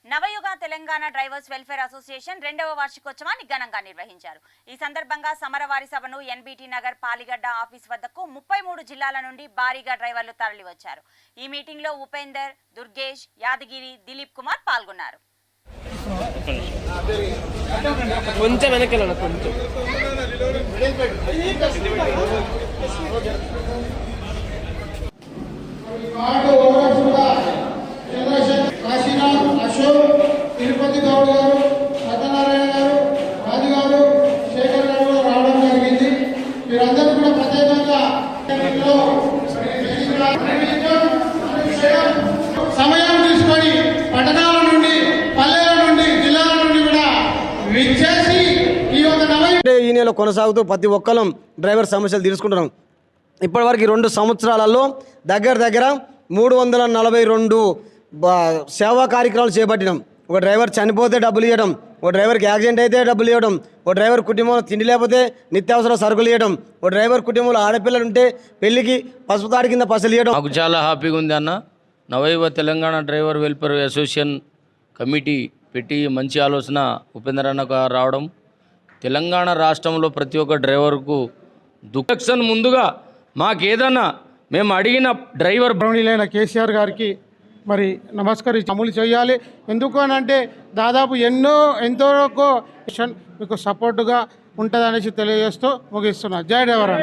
నవయుగ Telangana drivers welfare association 2వ వార్షికోత్సవాన్ని ఘనంగా నిర్వహించారు. ఈ సందర్భంగా సమరవారి సభను ఎన్బీటీ నగర్ పాలిగడ్డ ఆఫీస్ వద్దకు 33 జిల్లాల నుండి భారీగా డ్రైవర్లు తరలివచ్చారు. ఈ మీటింగ్ లో ఉపేందర్, దుర్గేష్, యాదగిరి, దిలీప్ కుమార్ పాల్గొన్నారు. తిరుపతి గౌడ్ గారు, సత్యనారాయణ గారు, రాజు గారు, శేఖర్ గారు కూడా రావడం జరిగింది. మీరందరూ కూడా ప్రత్యేకంగా సమయం తీసుకొని పట్టణాల నుండి, పల్లెల నుండి, జిల్లాల నుండి కూడా విచ్చేసి ఈ ఈ నెల కొనసాగుతూ ప్రతి ఒక్కరు డ్రైవర్ సమస్యలు తీర్చుకుంటున్నాం. ఇప్పటివరకు 2 సంవత్సరాలలో దగ్గర 342 సేవా కార్యక్రమాలు చేపట్టినాం. ఒక డ్రైవర్ చనిపోతే డబ్బులు ఇవ్వడం, ఒక డ్రైవర్కి యాక్సిడెంట్ అయితే డబ్బులు ఇవ్వడం, ఒక డ్రైవర్ కుటుంబంలో తిండి లేకపోతే నిత్యావసర సరుకులు ఇవ్వడం, ఒక డ్రైవర్ కుటుంబంలో ఆడపిల్లలు ఉంటే పెళ్లికి పసుపు తాడి కింద పసలు ఇవ్వడం. నాకు చాలా హ్యాపీగా ఉంది అన్న. Navayuga Telangana driver welfare association committee పెట్టి మంచి ఆలోచన ఉపేందర్ అన్న రావడం. తెలంగాణ రాష్ట్రంలో ప్రతి ఒక్క డ్రైవర్కు దుఃఖం ముందుగా మాకేదన్నా మేము అడిగిన డ్రైవర్ బ్రౌనీలైన కేసీఆర్ గారికి మరి నమస్కరించి అమలు చేయాలి. ఎందుకు అని అంటే దాదాపు ఎంతో మీకు సపోర్టుగా ఉంటుందనేసి తెలియజేస్తూ ముగిస్తున్నా. జై డ్రైవర్.